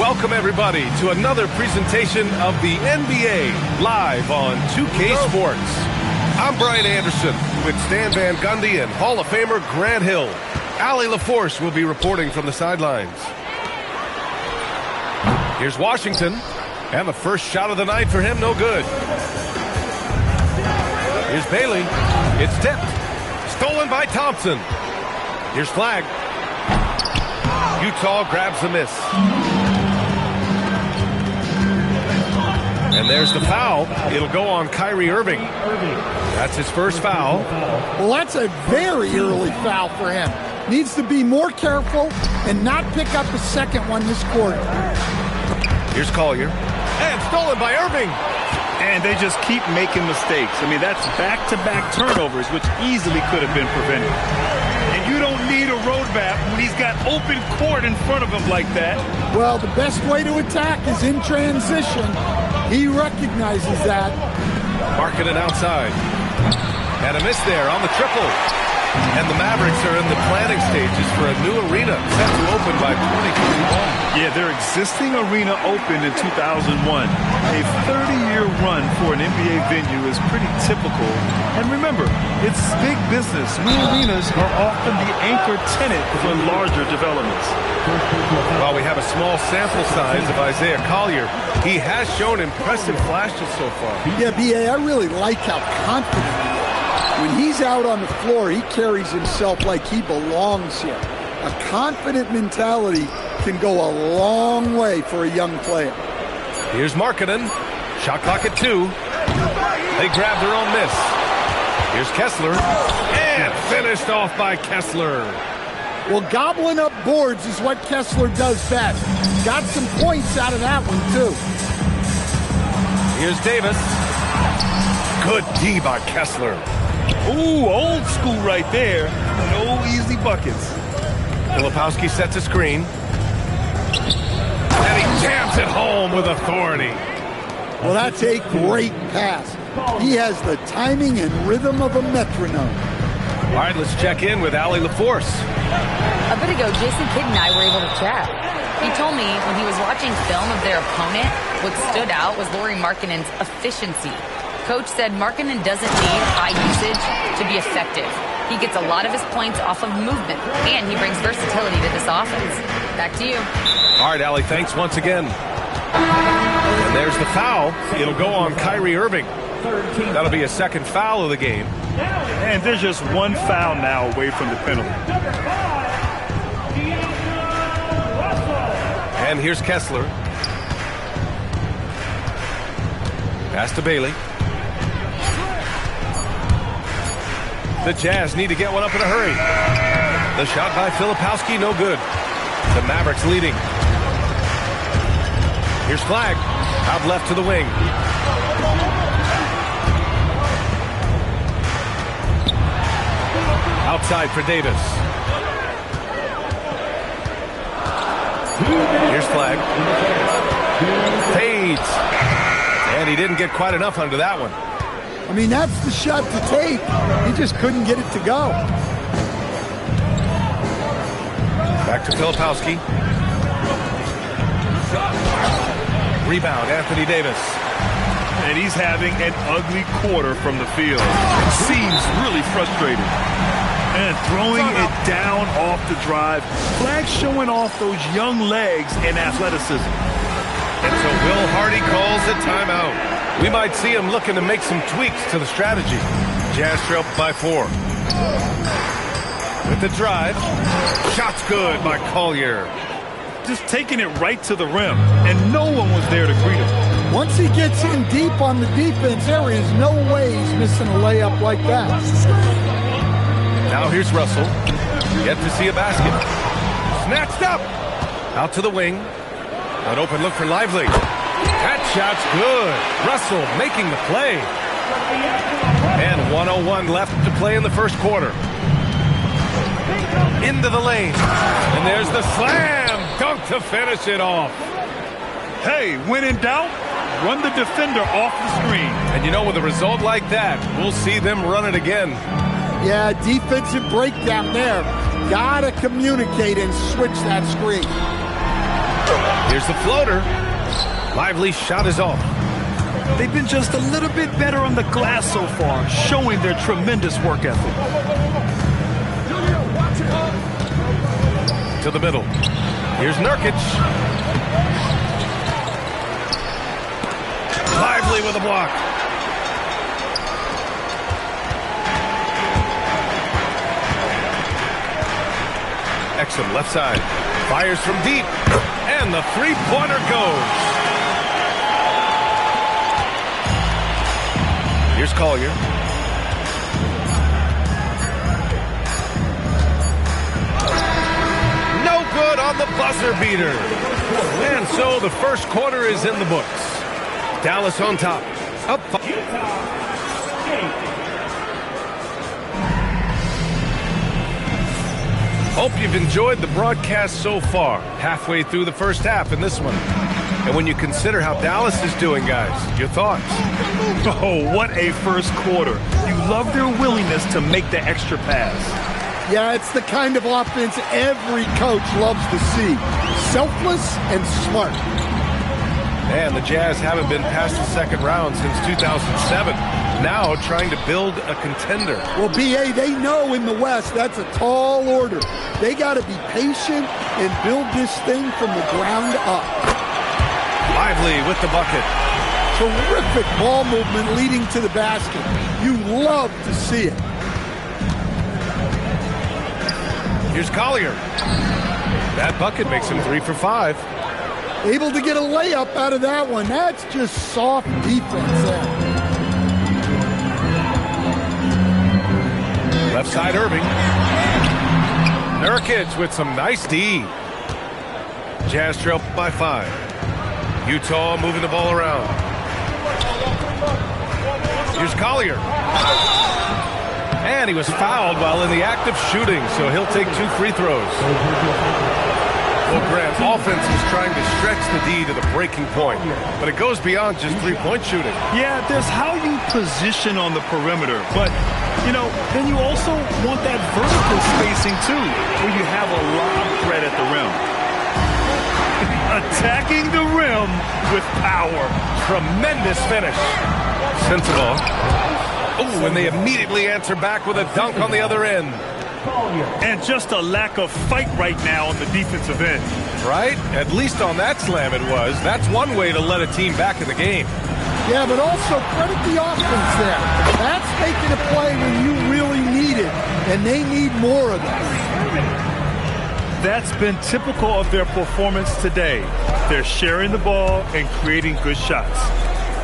Welcome, everybody, to another presentation of the NBA live on 2K Sports. I'm Brian Anderson with Stan Van Gundy and Hall of Famer Grant Hill. Allie LaForce will be reporting from the sidelines. Here's Washington, and the first shot of the night for him, no good. Here's Bailey. It's tipped. Stolen by Thompson. Here's Flag. Utah grabs the miss. And there's the foul. It'll go on Kyrie Irving. That's his first foul. Well, that's a very early foul for him. Needs to be more careful and not pick up a second one this quarter. Here's Collier. And stolen by Irving. And they just keep making mistakes. I mean, that's back-to-back turnovers, which easily could have been prevented. And you don't need a roadmap when he's got open court in front of him like that. Well, the best way to attack is in transition. He recognizes that. Marking it outside. And a miss there on the triple. And the Mavericks are in the planning stages for a new arena set to open by 2021. Yeah, their existing arena opened in 2001. A 30-year run for an NBA venue is pretty typical. And remember, it's big business. New arenas are often the anchor tenant for larger developments. While we have a small sample size of Isaiah Collier, he has shown impressive flashes so far. Yeah, B.A., I really like how confident he is. When he's out on the floor, he carries himself like he belongs here. A confident mentality can go a long way for a young player. Here's Markkanen. Shot clock at 2. They grab their own miss. Here's Kessler. And finished off by Kessler. Well, gobbling up boards is what Kessler does best. Got some points out of that one, too. Here's Davis. Good D by Kessler. Ooh, old school right there. No easy buckets. Filipowski sets a screen. And he jams it home with authority. Well, that's a great pass. He has the timing and rhythm of a metronome. All right, let's check in with Allie LaForce. A bit ago, Jason Kidd and I were able to chat. He told me when he was watching film of their opponent, what stood out was Lauri Markkanen's efficiency. Coach said Markkanen doesn't need high usage to be effective. He gets a lot of his points off of movement, and he brings versatility to this offense. Back to you. All right, Allie, thanks once again. And there's the foul. It'll go on Kyrie Irving. That'll be a second foul of the game. And there's just one foul now away from the penalty. And here's Kessler. Pass to Bailey. The Jazz need to get one up in a hurry. The shot by Filipowski, no good. The Mavericks leading. Here's Flag. Out left to the wing. Outside for Davis. Here's Flag. Fades. And he didn't get quite enough under that one. I mean, that's the shot to take. He just couldn't get it to go. Back to Filipowski. Rebound, Anthony Davis. And he's having an ugly quarter from the field. Seems really frustrated. And throwing it down off the drive. Flag showing off those young legs and athleticism. And so Will Hardy calls a timeout. We might see him looking to make some tweaks to the strategy. Jazz trail by 4. With the drive. Shot's good by Collier. Just taking it right to the rim. And no one was there to greet him. Once he gets in deep on the defense, there is no way he's missing a layup like that. Now here's Russell. Yet to see a basket. Snatched up. Out to the wing. An open look for Lively. That shot's good. Russell making the play. And 1:01 left to play in the first quarter. Into the lane. And there's the slam. Dunk to finish it off. Hey, when in doubt, run the defender off the screen. And you know, with a result like that, we'll see them run it again. Yeah, defensive breakdown there. Gotta communicate and switch that screen. Here's the floater. Lively's shot is off. They've been just a little bit better on the glass so far, showing their tremendous work ethic. To the middle. Here's Nurkic. Lively with a block. Exum left side. Fires from deep. And the three-pointer goes. Here's Collier. No good on the buzzer beater. And so the first quarter is in the books. Dallas on top. Up 5. Hope you've enjoyed the broadcast so far. Halfway through the first half in this one. And when you consider how Dallas is doing, guys, your thoughts? Oh, what a first quarter. You love their willingness to make the extra pass. Yeah, it's the kind of offense every coach loves to see. Selfless and smart. And the Jazz haven't been past the second round since 2007. Now trying to build a contender. Well, B.A., they know in the West that's a tall order. They got to be patient and build this thing from the ground up. Lively with the bucket. Terrific ball movement leading to the basket. You love to see it. Here's Collier. That bucket makes him 3 for 5. Able to get a layup out of that one. That's just soft defense there. Left side Irving. Nurkic with some nice D. Jazz trail by 5. Utah moving the ball around. Here's Collier. And he was fouled while in the act of shooting, so he'll take 2 free throws. Well, Grant, offense is trying to stretch the D to the breaking point, but it goes beyond just three-point shooting. Yeah, there's how you position on the perimeter, but, you know, then you also want that vertical spacing, too, where you have a lob threat at the rim. Attacking the rim with power. Tremendous finish. Sensible. Oh, and they immediately answer back with a dunk on the other end. And just a lack of fight right now on the defensive end. Right? At least on that slam it was. That's one way to let a team back in the game. Yeah, but also credit the offense there. That's making a play when you really need it, and they need more of it. That's been typical of their performance today. They're sharing the ball and creating good shots.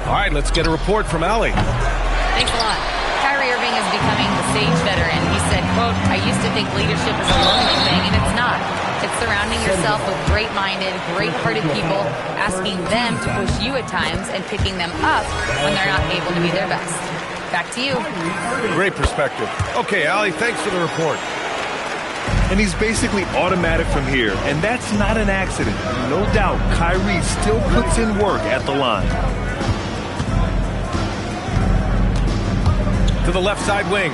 All right, let's get a report from Allie. Thanks a lot. Kyrie Irving is becoming the sage veteran. He said, quote, "I used to think leadership is a lonely thing, and it's not. It's surrounding yourself with great-minded, great-hearted people, asking them to push you at times and picking them up when they're not able to be their best." Back to you. Great perspective. Okay, Allie, thanks for the report. And he's basically automatic from here, and that's not an accident. No doubt, Kyrie still puts in work at the line. To the left side wing.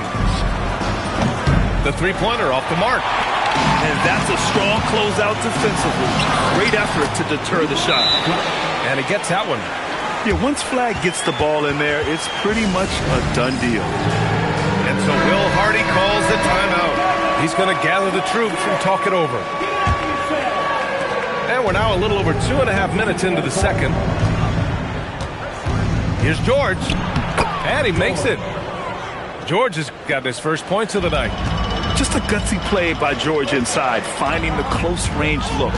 The three-pointer off the mark. And that's a strong closeout defensively. Great effort to deter the shot. And he gets that one. Yeah, once Flag gets the ball in there, it's pretty much a done deal. And so Will Hardy calls the timeout. He's going to gather the troops and talk it over. And we're now a little over 2.5 minutes into the second. Here's George. And he makes it. George has got his first points of the night. Just a gutsy play by George inside, finding the close-range look.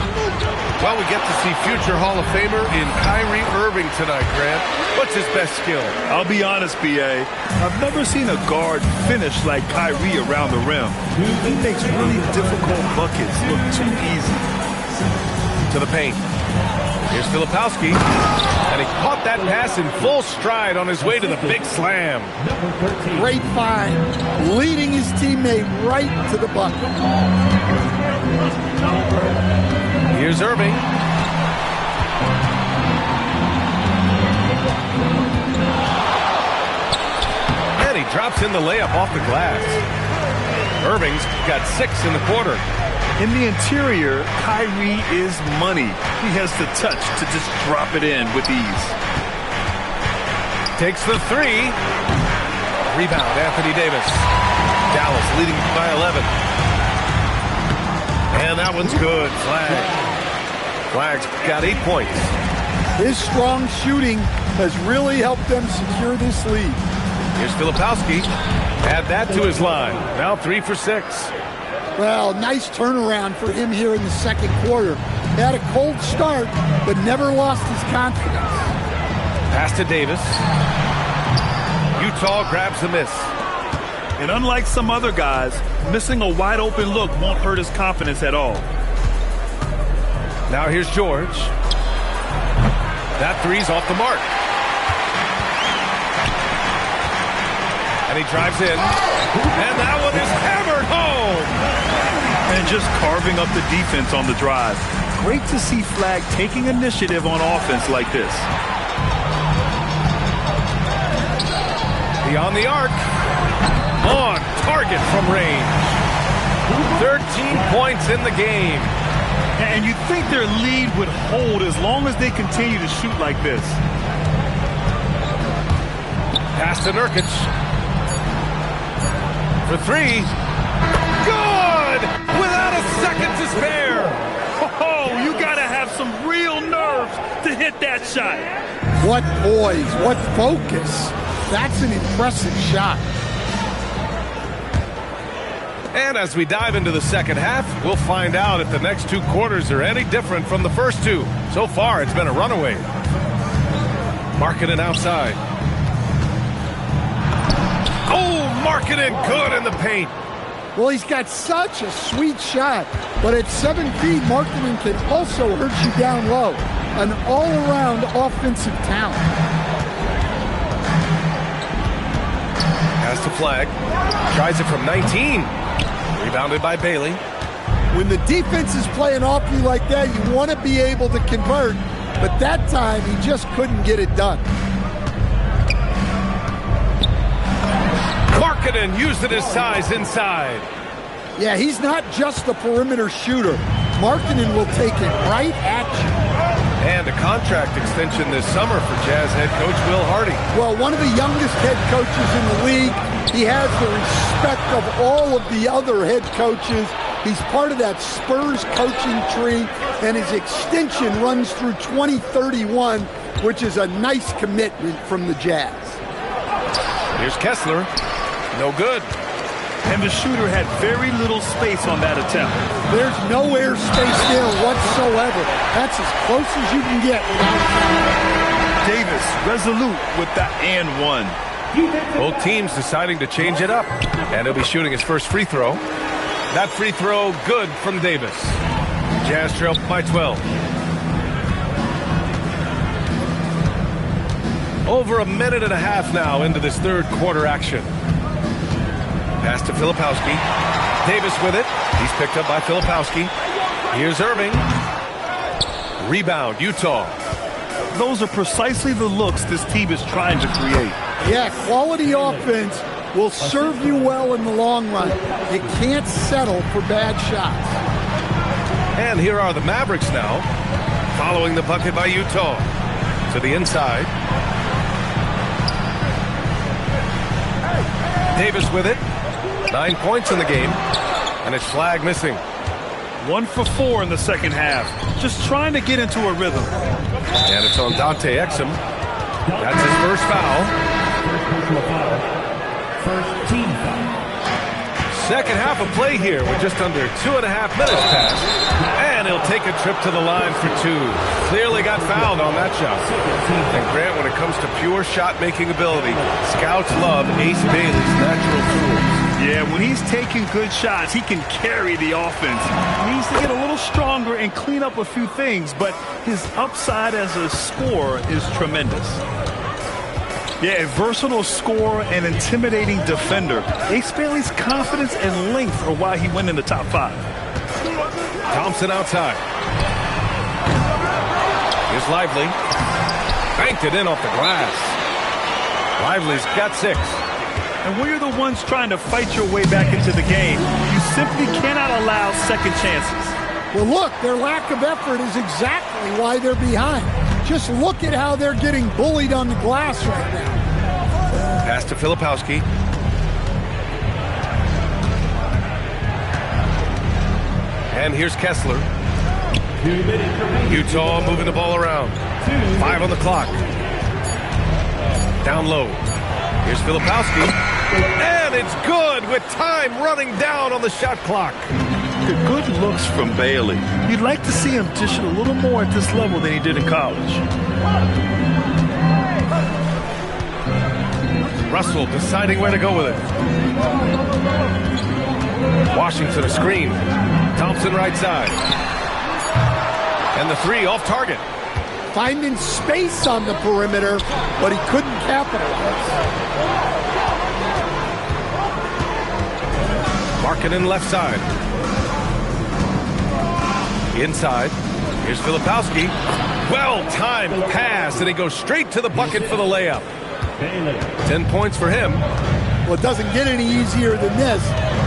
Well, we get to see future Hall of Famer in Kyrie Irving tonight, Grant. What's his best skill? I'll be honest, B.A. I've never seen a guard finish like Kyrie around the rim. He makes really difficult buckets look too easy. To the paint. Here's Filipowski. And he caught that pass in full stride on his way to the big slam. Great find. Leading his teammate right to the bucket. Here's Irving. And he drops in the layup off the glass. Irving's got 6 in the quarter. In the interior, Kyrie is money. He has the touch to just drop it in with ease. Takes the 3. Rebound, Anthony Davis. Dallas leading by 11. And that one's good. Flag's got 8 points. His strong shooting has really helped them secure this lead. Here's Filipowski. Add that to his line. Now 3 for 6. Well, nice turnaround for him here in the second quarter. He had a cold start, but never lost his confidence. Pass to Davis. Utah grabs the miss. And unlike some other guys, missing a wide open look won't hurt his confidence at all. Now here's George. That 3's off the mark. And he drives in. And that one is hammered home. And just carving up the defense on the drive. Great to see Flagg taking initiative on offense like this. Beyond the arc. On target from range. 13 points in the game. And you'd think their lead would hold as long as they continue to shoot like this. Pass to Nurkic. For 3. Good! Without a second to spare. Oh, you gotta have some real nerves to hit that shot. What poise, what focus. That's an impressive shot. And as we dive into the second half, we'll find out if the next 2 quarters are any different from the first 2. So far, it's been a runaway. Markkanen outside. Oh, Markkanen good in the paint. Well, he's got such a sweet shot, but at 7 feet, Markkanen can also hurt you down low. An all-around offensive talent. Pass to Flagg. Tries it from 19. Rebounded by Bailey. When the defense is playing off you like that, you want to be able to convert, but that time he just couldn't get it done. Markkanen using his size inside. Yeah, he's not just a perimeter shooter. Markkanen will take it right at you. And a contract extension this summer for Jazz head coach Will Hardy. Well, one of the youngest head coaches in the league. He has the respect of all of the other head coaches. He's part of that Spurs coaching tree, and his extension runs through 2031, which is a nice commitment from the Jazz. Here's Kessler. No good. And the shooter had very little space on that attempt. There's no airspace there whatsoever. That's as close as you can get. Davis resolute with the and one. Both teams deciding to change it up. And he'll be shooting his first free throw. That free throw good from Davis. Jazz trail by 12. Over a minute and a half now into this third quarter action. Pass to Filipowski. Davis with it. He's picked up by Filipowski. Here's Irving. Rebound, Utah. Those are precisely the looks this team is trying to create. Yeah, quality offense will serve you well in the long run. You can't settle for bad shots. And here are the Mavericks now, following the bucket by Utah. To the inside. Davis with it. 9 points in the game. And it's Flagg missing. 1 for 4 in the second half. Just trying to get into a rhythm. And it's on Dante Exum. That's his first foul. First team foul. Second half of play here with just under 2.5 minutes passed. And he'll take a trip to the line for 2. Clearly got fouled on that shot. And Grant, when it comes to pure shot-making ability, scouts love Ace Bailey's natural tools. Yeah, when he's taking good shots, he can carry the offense. He needs to get a little stronger and clean up a few things, but his upside as a scorer is tremendous. Yeah, a versatile scorer and intimidating defender. Ace Bailey's confidence and length are why he went in the top 5. Thompson outside. Here's Lively. Banked it in off the glass. Lively's got 6. And when you're the ones trying to fight your way back into the game, you simply cannot allow second chances. Well, look, their lack of effort is exactly why they're behind. Just look at how they're getting bullied on the glass right now. Pass to Filipowski. And here's Kessler. Utah moving the ball around. 5 on the clock. Down low. Here's Filipowski. And it's good with time running down on the shot clock. Good looks from Bailey. You'd like to see him dish it a little more at this level than he did in college. Russell deciding where to go with it. Washington a screen. Thompson right side. And the 3 off target. Finding space on the perimeter, but he couldn't capitalize. Markkanen left side. Inside. Here's Filipowski. Well-timed pass, and he goes straight to the bucket for the layup. 10 points for him. Well, it doesn't get any easier than this.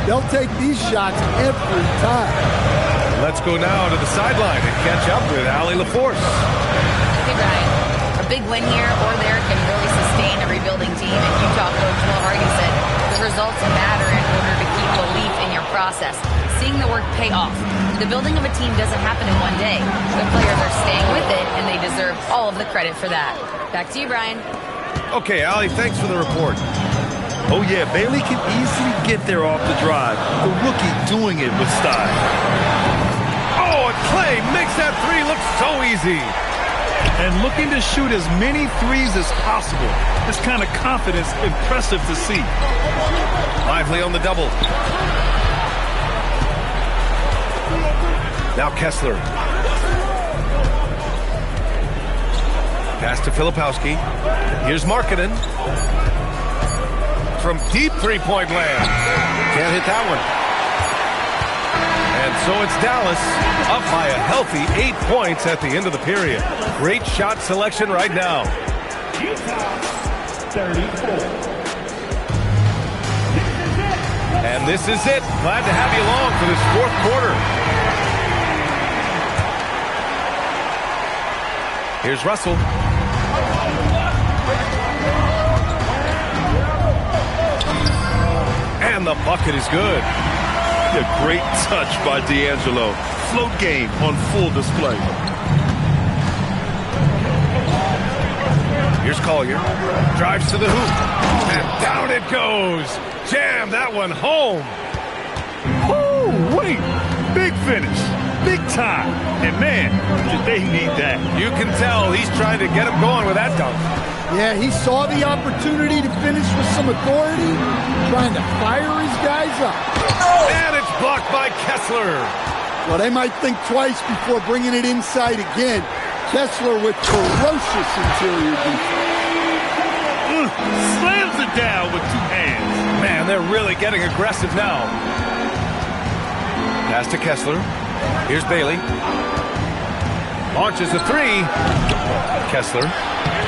They'll take these shots every time. Let's go now to the sideline and catch up with Allie LaForce. Hey, Brian. A big win here or there can really sustain a rebuilding team. And Utah coach Will Hardy said the results matter in order to keep belief in your process. Seeing the work pay off. The building of a team doesn't happen in one day. The players are staying with it, and they deserve all of the credit for that. Back to you, Brian. Okay, Allie, thanks for the report. Oh, yeah, Bailey can easily get there off the drive. The rookie doing it with style. Oh, and Clay makes that 3 look so easy. And looking to shoot as many threes as possible. This kind of confidence, impressive to see. Lively on the double. Now Kessler. Pass to Filipowski. Here's Markkanen. From deep three-point land. Can't hit that one. And so it's Dallas up by a healthy 8 points at the end of the period. Great shot selection right now. 34. And this is it. Glad to have you along for this 4th quarter. Here's Russell. And the bucket is good. A great touch by D'Angelo. Float game on full display. Here's Collier. Drives to the hoop. And down it goes. Jam that one home. Oh, wait. Big finish. Big time. And man, did they need that. You can tell he's trying to get him going with that dunk. Yeah, he saw the opportunity to finish with some authority, trying to fire his guys up. And it's blocked by Kessler. Well, they might think twice before bringing it inside again. Kessler with ferocious interior defense. Slams it down with 2 hands. Man, they're really getting aggressive now. Pass to Kessler. Here's Bailey. Launches a 3. Kessler.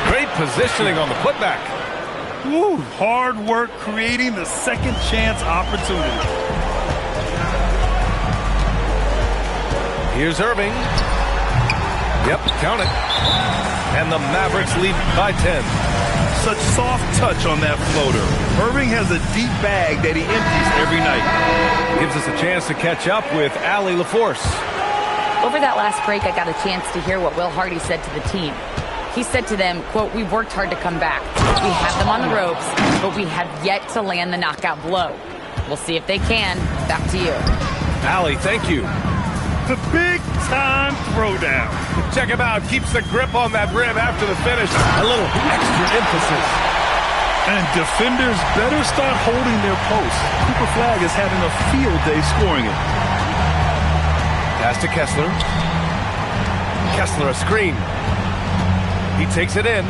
Great positioning on the putback. Woo, hard work creating the second chance opportunity. Here's Irving. Yep, count it. And the Mavericks lead by 10. Such soft touch on that floater. Irving has a deep bag that he empties every night. Gives us a chance to catch up with Allie LaForce. Over that last break, I got a chance to hear what Will Hardy said to the team. He said to them, quote, "We've worked hard to come back. We have them on the ropes, but we have yet to land the knockout blow. We'll see if they can." Back to you. Allie, thank you. The big-time throwdown. Check him out. Keeps the grip on that rim after the finish. A little extra emphasis. And defenders better start holding their posts. Cooper Flagg is having a field day scoring it. Pass to Kessler. Kessler a screen. He takes it in.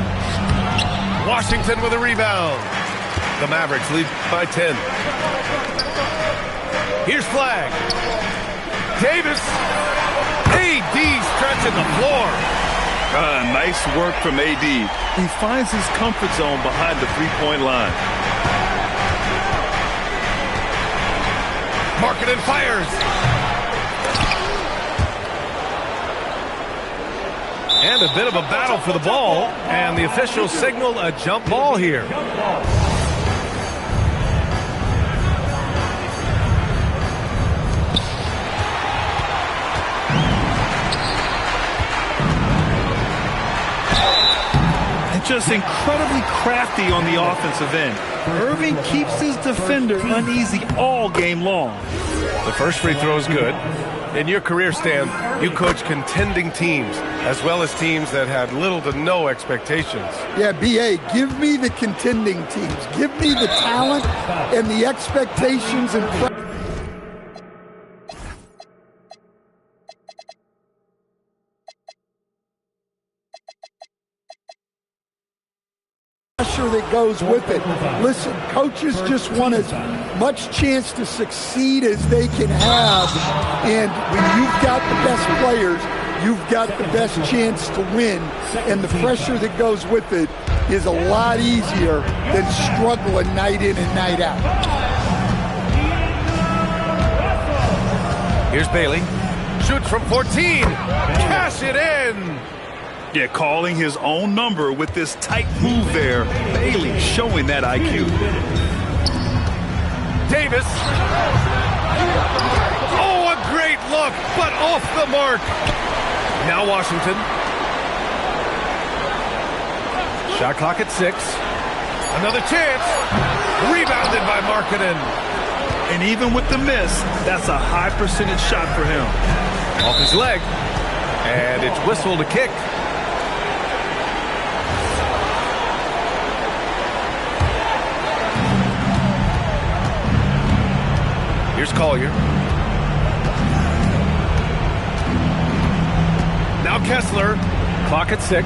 Washington with a rebound. The Mavericks lead by 10. Here's Flagg. Davis. AD stretching the floor. Nice work from AD. He finds his comfort zone behind the three-point line. Markkanen fires. And a bit of a battle for the ball, and the officials signal a jump ball here. Just incredibly crafty on the offensive end. Irving keeps his defender uneasy all game long. The first free throw is good. In your career, Stan, you coach contending teams as well as teams that had little to no expectations. Yeah, B.A., give me the contending teams. Give me the talent and the expectations and pressure that goes with it. Listen, coaches just want as much chance to succeed as they can have, and when you've got the best players, you've got the best chance to win, and the pressure that goes with it is a lot easier than struggling night in and night out. Here's Bailey. Shoots from 14. Cash it in. Yeah, calling his own number with this tight move there. Bailey showing that IQ. Davis. Oh, a great look, but off the mark. Now Washington. Shot clock at 6. Another chance. Rebounded by Markkanen. And even with the miss, that's a high percentage shot for him. Off his leg. And it's whistled to kick. Here's Collier. Now Kessler. Clock at 6.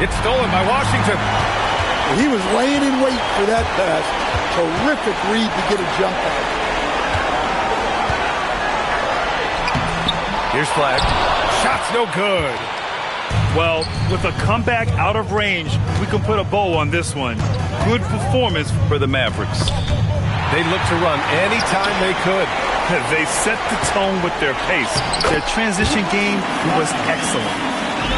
It's stolen by Washington. He was laying in wait for that pass. Terrific read to get a jump out. Here's Flag. Shot's no good. Well, with a comeback out of range, we can put a bow on this one. Good performance for the Mavericks. They looked to run anytime they could. They set the tone with their pace. Their transition game was excellent.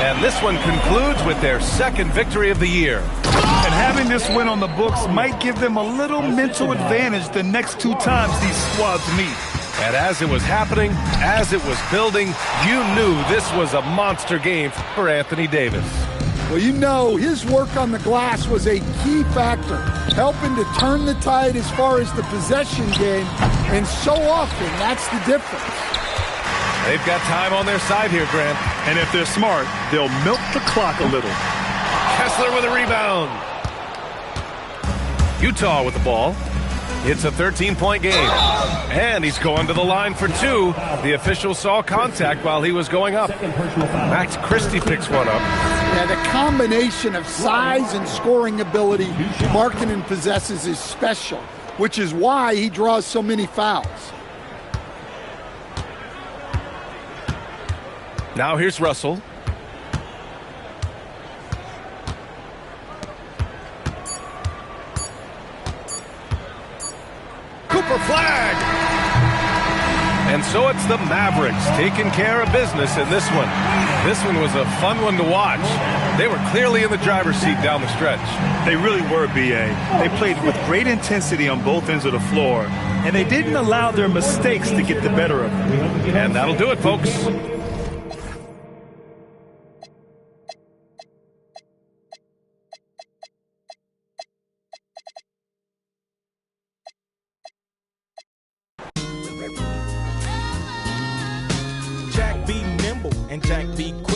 And this one concludes with their second victory of the year. And having this win on the books might give them a little mental advantage the next 2 times these squads meet. And as it was happening, as it was building, you knew this was a monster game for Anthony Davis. Well, you know, his work on the glass was a key factor, helping to turn the tide as far as the possession game, and so often that's the difference. They've got time on their side here, Grant. And if they're smart, they'll milk the clock a little. Kessler with a rebound. Utah with the ball. It's a 13-point game. And he's going to the line for 2. The official saw contact while he was going up. Max Christie picks one up. Yeah, the combination of size and scoring ability Markkanen possesses is special, which is why he draws so many fouls. Now here's Russell. Cooper Flag! And so it's the Mavericks taking care of business in this one. This one was a fun one to watch. They were clearly in the driver's seat down the stretch. They really were, B.A. They played with great intensity on both ends of the floor, and they didn't allow their mistakes to get the better of them. And that'll do it, folks. Jack be nimble and Jack be quick.